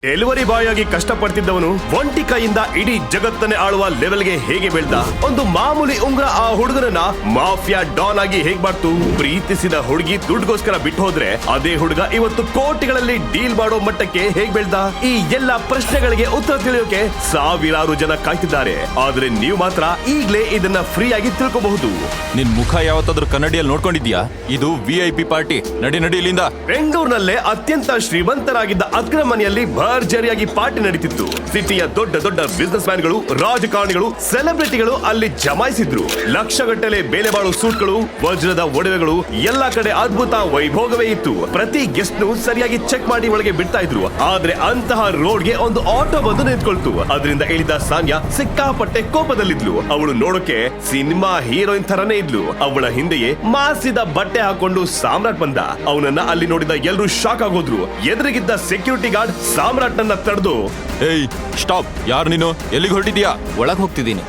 Delivery boy ಆಗಿ ಕಷ್ಟಪಡ್ತಿದ್ದವನು ಒಂಟಿ ಕೈಯಿಂದ ಇಡೀ ಜಗತ್ತನ್ನೇ ಆಳುವ ಲೆವೆಲ್ಗೆ ಹೇಗೆ ಬೆಳ್ದ? ಒಂದು ಮಾಮೂಲಿ ಉಂಗ್ರ ಆ ಹುಡುಗನನ್ನ ಮಾಫಿಯಾ ಡಾನ್ ಆಗಿ ಹೇಗ್ ಮಾಡ್ತು? ಪ್ರೀತಿಸಿದ ಹುಡುಗಿ ದುಡ್ಡುಗೋಸ್ಕರ ಬಿಟ್ಟು ಹೋದ್ರೆ ಅದೇ ಹುಡುಗ ಇವತ್ತು ಕೋಟಿಗಳಲ್ಲಿ ಡೀಲ್ ಮಾಡೋ ಮಟ್ಟಕ್ಕೆ ಹೇಗ್ ಬೆಳ್ದ? ಈ ಎಲ್ಲಾ ಪ್ರಶ್ನೆಗಳಿಗೆ ಉತ್ತರ ತಿಳಿಯೋಕೆ ಸಾವಿರಾರು ಜನ ಕಾಯ್ತಿದ್ದಾರೆ. ಆದ್ರೆ ನೀವು ಮಾತ್ರ ಈಗ್ಲೇ ಇದನ್ನ ಫ್ರೀ ಆಗಿ ತಿಳ್ಕೋಬಹುದು. ನಿನ್ ಮುಖ ಯಾವತ್ತಾದ್ರೂ ಕನ್ನಡಿಯಲ್ಲಿ ನೋಡ್ಕೊಂಡಿದ್ಯಾ? ಇದು VIP ಪಾರ್ಟಿ. ನಡಿ ಇಲ್ಲಿಂದ. ಬೆಂಗಳೂರಿನಲ್ಲೇ ಅತ್ಯಂತ ಶ್ರೀಮಂತರಾಗಿದ್ದ ಅಕ್ರಮ್ ಮನೆಯಲ್ಲಿ ಭರ್ಜರಿಯಾಗಿ ಪಾರ್ಟಿ ನಡೀತಿತ್ತು. ಸಿಟಿಯ ದೊಡ್ಡ ದೊಡ್ಡ ಬಿಸಿನೆಸ್ ಮ್ಯಾನ್ಗಳು, ರಾಜಕಾರಣಿಗಳು, ಸೆಲೆಬ್ರಿಟಿಗಳು ಅಲ್ಲಿ ಜಮಾಯಿಸಿದ್ರು. ಲಕ್ಷಗಟ್ಟಲೆ ಬೆಲೆ ಬಾಳೋ ಸೂಟ್ಗಳು, ವಜ್ರದ ಒಡವೆಗಳು, ಎಲ್ಲಾ ಕಡೆ ಅದ್ಭುತ ವೈಭೋಗವೇ ಇತ್ತು. ಪ್ರತಿ ಗೆಸ್ಟ್ ನು ಸರಿಯಾಗಿ ಚೆಕ್ ಮಾಡಿ ಒಳಗೆ ಬಿಡ್ತಾ ಇದ್ರು. ಆದ್ರೆ ಅಂತಹ ರೋಡ್ಗೆ ಒಂದು ಆಟೋ ಬಂದು ನಿಂತ್ಕೊಳ್ತು. ಅದರಿಂದ ಇಳಿದ ಸಾನ್ಯಾ ಸಿಕ್ಕಾಪಟ್ಟೆ ಕೋಪದಲ್ಲಿದ್ಲು. ಅವಳು ನೋಡೋಕೆ ಸಿನಿಮಾ ಹೀರೋಯಿನ್ ತರನೇ ಇದ್ಲು. ಅವಳ ಹಿಂದೆಯೇ ಮಾಸಿದ ಬಟ್ಟೆ ಹಾಕೊಂಡು ಸಾಮ್ರಾಟ್ ಬಂದ. ಅವನನ್ನ ಅಲ್ಲಿ ನೋಡಿದ ಎಲ್ಲರೂ ಶಾಕ್ ಆಗೋದ್ರು. ಎದುರಿಗಿದ್ದ ಸೆಕ್ಯೂರಿಟಿ ಗಾರ್ಡ್ ಸಾಮ್ರಾಟ್ನನ್ನ ತಡೆದು, ಏಯ್ ಸ್ಟಾಪ್, ಯಾರು ನೀನು? ಎಲ್ಲಿಗೆ ಹೊರಟಿದ್ಯಾ? ಒಳಗ್ ಹೋಗ್ತಿದ್ದೀನಿ.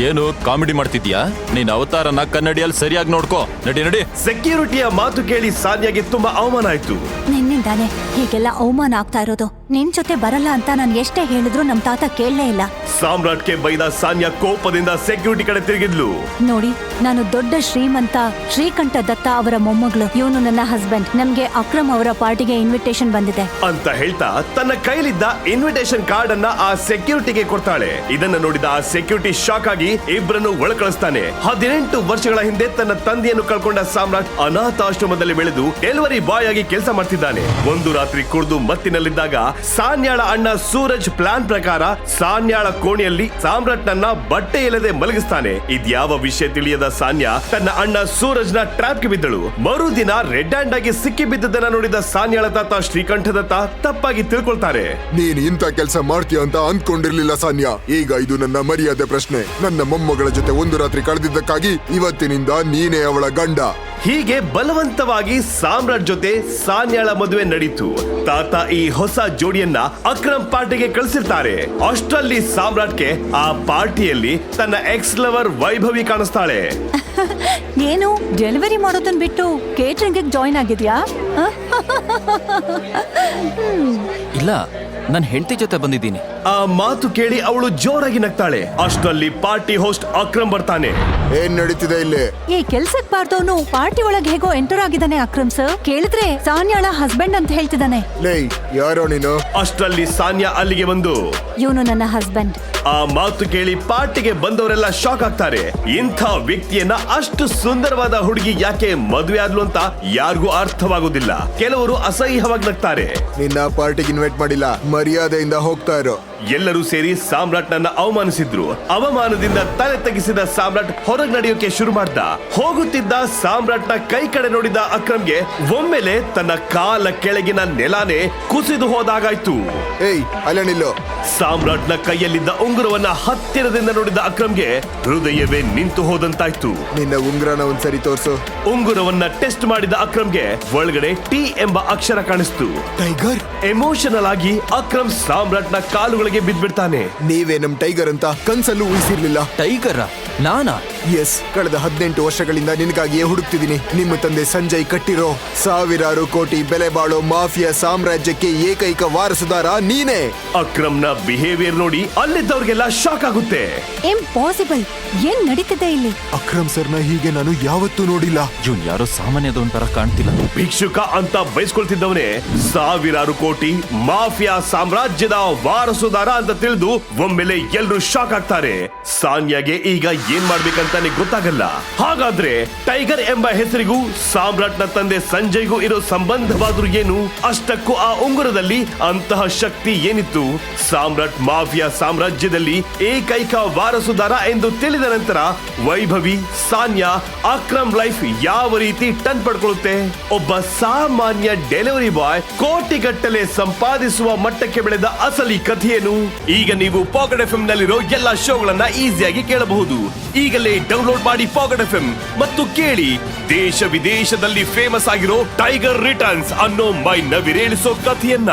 ಏನು ಕಾಮಿಡಿ ಮಾಡ್ತಿದ್ಯಾ? ನೀನ್ ಅವತಾರನ ಕನ್ನಡಿಯಲ್ಲಿ ಸರಿಯಾಗಿ ನೋಡ್ಕೋ. ನಡಿ. ಸೆಕ್ಯೂರಿಟಿಯ ಮಾತು ಕೇಳಿ ಸಾನ್ಯಾಗೆ ತುಂಬಾ ಅವಮಾನ ಆಯ್ತು. ನಿನ್ನಿಂದಾನೆ ಹೀಗೆಲ್ಲ ಅವಮಾನ ಆಗ್ತಾ ಇರೋದು. ನಿನ್ ಜೊತೆ ಬರಲ್ಲ ಅಂತ ನಾನು ಎಷ್ಟೇ ಹೇಳಿದ್ರು ನಮ್ ತಾತ ಕೇಳಲೇ ಇಲ್ಲ. ಸಾಮ್ರಾಟ್ಗೆ ಬೈದ ಸಾನ್ಯಾ ಕೋಪದಿಂದ ಸೆಕ್ಯೂರಿಟಿ ಕಡೆ ತಿರುಗಿದ್ಲು. ನೋಡಿ, ನಾನು ದೊಡ್ಡ ಶ್ರೀಮಂತ ಶ್ರೀಕಂಠ ದತ್ತ ಅವರ ಮೊಮ್ಮಗಳು. ಇವನು ನನ್ನ ಹಸ್ಬೆಂಡ್. ನಮ್ಗೆ ಅಕ್ರಮ್ ಅವರ ಪಾರ್ಟಿಗೆ ಇನ್ವಿಟೇಷನ್ ಬಂದಿದೆ ಅಂತ ಹೇಳ್ತಾ ತನ್ನ ಕೈಲಿದ್ದ ಇನ್ವಿಟೇಷನ್ ಕಾರ್ಡ್ ಅನ್ನ ಆ ಸೆಕ್ಯೂರಿಟಿಗೆ ಕೊಡ್ತಾಳೆ. ಇದನ್ನ ನೋಡಿದ ಆ ಸೆಕ್ಯೂರಿಟಿ ಶಾಕ್ ಆಗಿ ಇಬ್ಬರನ್ನು ಒಳ ಕಳಿಸ್ತಾನೆ. 18 ವರ್ಷಗಳ ಹಿಂದೆ ತನ್ನ ತಂದೆಯನ್ನು ಕಳ್ಕೊಂಡ ಸಾಮ್ರಾಟ್ ಅನಾಥಾಶ್ರಮದಲ್ಲಿ ಬೆಳೆದು ಡೆಲಿವರಿ ಬಾಯ್ ಆಗಿ ಕೆಲಸ ಮಾಡ್ತಿದ್ದಾನೆ. ಒಂದು ರಾತ್ರಿ ಕುಡಿದು ಮತ್ತಿನಲ್ಲಿದ್ದಾಗ ಸಾನ್ಯಾಳ ಅಣ್ಣ ಸೂರಜ್ ಪ್ಲಾನ್ ಪ್ರಕಾರ ಸಾನ್ಯಾಳ ಕೋಣೆಯಲ್ಲಿ ಸಾಮ್ರಾಟ್ ನನ್ನ ಬಟ್ಟೆ ಇಲ್ಲದೆ ಮಲಗಿಸ್ತಾನೆ. ಇದ್ಯಾವ ವಿಷಯ ತಿಳಿಯದ ಸಾನ್ಯಾ ತನ್ನ ಅಣ್ಣ ಸೂರಜ್ ನ ಟ್ರಾಪ್ ಗೆ ಬಿದ್ದಳು. ಮರುದಿನ ರೆಡ್ ಹ್ಯಾಂಡ್ ಆಗಿ ಸಿಕ್ಕಿ ಬಿದ್ದದನ್ನ ನೋಡಿದ ಸಾನ್ಯಾಳ ತಾತ ಶ್ರೀಕಂಠದತ್ತ ತಪ್ಪಾಗಿ ತಿಳ್ಕೊಳ್ತಾರೆ. ನೀನ್ ಇಂಥ ಕೆಲಸ ಮಾಡ್ತೀಯ ಅಂತ ಅಂದ್ಕೊಂಡಿರ್ಲಿಲ್ಲ ಸಾನ್ಯಾ. ಈಗ ಇದು ನನ್ನ ಮರ್ಯಾದೆ ಪ್ರಶ್ನೆ. ನನ್ನ ಮೊಮ್ಮಗಳ ಜೊತೆ ಒಂದು ರಾತ್ರಿ ಕಳೆದಿದ್ದಕ್ಕಾಗಿ ಇವತ್ತಿನಿಂದ ನೀನೇ ಅವಳ ಗಂಡ. ಹೀಗೆ ಬಲವಂತವಾಗಿ ಸಾಮ್ರಾಟ್ ಜೊತೆ ಸಾನ್ಯಾಳ ಮದುವೆ ನಡೀತು. ತಾತ ಈ ಹೊಸ ಜೋಡಿಯನ್ನ ಅಕ್ರಮ್ ಪಾರ್ಟಿಗೆ ಕಳಿಸಿರ್ತಾರೆ. ಅಷ್ಟರಲ್ಲಿ ಸಾಮ್ರಾಟ್ಗೆ ಆ ಪಾರ್ಟಿಯಲ್ಲಿ ತನ್ನ ಎಕ್ಸ್ ಲವರ್ ವೈಭವಿ ಕಾಣಿಸ್ತಾಳೆ. ಏನು ಡೆಲಿವರಿ ಮಾಡೋದನ್ ಬಿಟ್ಟು ಕೇಟರಿಂಗ್ ಜಾಯಿನ್ ಆಗಿದ್ಯಾ? ಇಲ್ಲ, ನನ್ನ ಹೆಂಡತಿ ಜೊತೆ ಬಂದಿದ್ದೀನಿ. ಆ ಮಾತು ಕೇಳಿ ಅವಳು ಜೋರಾಗಿ ನಗ್ತಾಳೆ. ಅಷ್ಟರಲ್ಲಿ ಪಾರ್ಟಿ ಹೋಸ್ಟ್ ಅಕ್ರಮ್ ಬರ್ತಾನೆ. ಏನ್ ನಡೀತಿದೆ ಇಲ್ಲಿ? ಈ ಕೆಲ್ಸಕ್ ಬಾರ್ದವನು ಪಾರ್ಟಿ ಒಳಗೆ ಹೇಗೋ ಎಂಟರ್ ಆಗಿದ್ದಾನೆ. ಅಕ್ರಮ್ ಸರ್ ಕೇಳಿದ್ರೆ ಸಾನ್ಯಾಳ ಹಸ್ಬೆಂಡ್ ಅಂತ ಹೇಳ್ತಿದ್ದಾನೆ. ಲೇ, ಯಾರೋ ನೀನು? ಅಷ್ಟರಲ್ಲಿ ಸಾನ್ಯಾ ಅಲ್ಲಿಗೆ ಬಂದು, ಇವನು ನನ್ನ ಹಸ್ಬೆಂಡ್. ಆ ಮಾತು ಕೇಳಿ ಪಾರ್ಟಿಗೆ ಬಂದವರೆಲ್ಲ ಶಾಕ್ ಆಗ್ತಾರೆ. ಇಂಥ ವ್ಯಕ್ತಿಯನ್ನ ಅಷ್ಟು ಸುಂದರವಾದ ಹುಡುಗಿ ಯಾಕೆ ಮದುವೆ ಆದ್ಲು ಅಂತ ಯಾರಿಗೂ ಅರ್ಥವಾಗುದಿಲ್ಲ. ಕೆಲವರು ಅಸಹ್ಯವಾಗಿ ನಗ್ತಾರೆ. ನಿನ್ನ ಪಾರ್ಟಿಗೆ ಇನ್ವೈಟ್ ಮಾಡಿಲ್ಲ, ಮರ್ಯಾದೆಯಿಂದ ಹೋಗ್ತಾ ಇರೋ. ಎಲ್ಲರೂ ಸೇರಿ ಸಾಮ್ರಾಟ್ನನ್ನ ಅವಮಾನಿಸಿದ್ರು. ಅವಮಾನದಿಂದ ತಲೆ ತಗ್ಗಿಸಿದ ಸಾಮ್ರಾಟ್ ಹೊರಗೆ ನಡೆಯೋಕೆ ಶುರು ಮಾಡ್ದ. ಹೋಗುತ್ತಿದ್ದ ಸಾಮ್ರಾಟ್ನ ಕೈ ಕಡೆ ನೋಡಿದ ಅಕ್ರಮ್ಗೆ ಒಮ್ಮೆಲೆ ತನ್ನ ಕಾಲ ಕೆಳಗಿನ ನೆಲಾನೇ ಕುಸಿದು ಹೋದಾಗಾಯ್ತು. ಏಯ್, ಅಲ್ಲ ನಿಲ್ಲು. ಸಾಮ್ರಾಟ್ನ ಕೈಯಲ್ಲಿದ್ದ ಉಂಗುರವನ್ನ ಹತ್ತಿರದಿಂದ ನೋಡಿದ ಅಕ್ರಮ್ಗೆ ಹೃದಯವೇ ನಿಂತು ಹೋದಂತಾಯ್ತು. ನಿನ್ನ ಉಂಗ್ರನ ಒಂದ್ಸರಿ ತೋರ್ಸು. ಉಂಗುರವನ್ನ ಟೆಸ್ಟ್ ಮಾಡಿದ ಅಕ್ರಮ್ಗೆ ಒಳಗಡೆ T ಎಂಬ ಅಕ್ಷರ ಕಾಣಿಸ್ತು. ಟೈಗರ್. ಎಮೋಷನಲ್ ಆಗಿ ಅಕ್ರಮ್ ಸಾಮ್ರಾಟ್ನ ಕಾಲುಗಳಿಗೆ ಬಿದ್ಬಿಡ್ತಾನೆ. ನೀವೇ ನಮ್ ಟೈಗರ್ ಅಂತ ಕನ್ಸಲ್ಲೂ ಊಹಿಸಿರ್ಲಿಲ್ಲ. ಟೈಗರ? ನಾನಾ? ಎಸ್, ಕಳೆದ 18 ವರ್ಷಗಳಿಂದ ನಿನಗಾಗಿಯೇ ಹುಡುಕ್ತಿದ್ದೀನಿ. ನಿಮ್ಮ ತಂದೆ ಸಂಜಯ್ ಕಟ್ಟಿರೋ ಸಾವಿರಾರು ಕೋಟಿ ಬೆಲೆ ಬಾಳೋ ಮಾಫಿಯಾ ಸಾಮ್ರಾಜ್ಯಕ್ಕೆ ಏಕೈಕ ವಾರಸುದಾರ ನೀನೇ. ಅಕ್ರಮ್ನ ಬಿಹೇವಿಯರ್ ನೋಡಿ ಅಲ್ಲಿದ್ದವ್ರಿಗೆಲ್ಲ ಶಾಕ್ ಆಗುತ್ತೆ. ಇಂಪಾಸಿಬಲ್, ಏನ್ ನಡೀತಿದೆ ಇಲ್ಲಿ? ಅಕ್ರಮ್ ಸರ್ನ ಹೀಗೆ ನಾನು ಯಾವತ್ತೂ ನೋಡಿಲ್ಲ. ಇವ್ನ್ ಯಾರೋ ಸಾಮಾನ್ಯದವನ್ ತರ ಕಾಣ್ತಿಲ್ಲ. ಭಿಕ್ಷುಕ ಅಂತ ಬಯಸ್ಕೊಳ್ತಿದ್ದವನೇ ಸಾವಿರಾರು ಕೋಟಿ ಮಾಫಿಯಾ ಸಾಮ್ರಾಜ್ಯದ ವಾರಸುದಾರ ಅಂತ ತಿಳಿದು ಒಮ್ಮೆಲೆ ಎಲ್ರು ಶಾಕ್ ಆಗ್ತಾರೆ. ಸಾನ್ಯಾಗೆ ಈಗ ಏನ್ ಮಾಡ್ಬೇಕಂತಾನೆ ಗೊತ್ತಾಗಲ್ಲ. ಹಾಗಾದ್ರೆ ಟೈಗರ್ ಎಂಬ ಹೆಸರಿಗೂ ಸಾಮ್ರಾಟ್ನ ತಂದೆ ಸಂಜಯ್ಗೂ ಇರೋ ಸಂಬಂಧವಾದ್ರೂ ಏನು? ಅಷ್ಟಕ್ಕೂ ಆ ಉಂಗುರದಲ್ಲಿ ಅಂತಹ ಶಕ್ತಿ ಏನಿತ್ತು? ಸಾಮ್ರಾಟ್ ಮಾಫಿಯಾ ಸಾಮ್ರಾಜ್ಯದಲ್ಲಿ ಏಕೈಕ ವಾರಸುದಾರ ಎಂದು ತಿಳಿದ ನಂತರ ವೈಭವಿ, ಸಾನ್ಯಾ, ಅಕ್ರಮ್ ಲೈಫ್ ಯಾವ ರೀತಿ ಟನ್ ಪಡ್ಕೊಳ್ಳುತ್ತೆ? ಒಬ್ಬ ಸಾಮಾನ್ಯ ಡೆಲಿವರಿ ಬಾಯ್ ಕೋಟಿಗಟ್ಟಲೆ ಸಂಪಾದಿಸುವ ಮಟ್ಟಕ್ಕೆ ಬೆಳೆದ ಅಸಲಿ ಕಥೆಯೇನು? ಈಗ ನೀವು ಪಾಕೆಟ್ FM ನಲ್ಲಿರೋ ಎಲ್ಲಾ ಶೋಗಳನ್ನ ಈಸಿಯಾಗಿ ಕೇಳಬಹುದು. ಈಗಲೇ ಡೌನ್ಲೋಡ್ ಮಾಡಿ ಪಾಕೆಟ್ FM ಮತ್ತು ಕೇಳಿ ದೇಶ ವಿದೇಶದಲ್ಲಿ ಫೇಮಸ್ ಆಗಿರೋ ಟೈಗರ್ ರಿಟರ್ನ್ಸ್ ಅನ್ನೋ ಮೈ ನವಿರೇಳಿಸೋ ಕಥೆಯನ್ನ.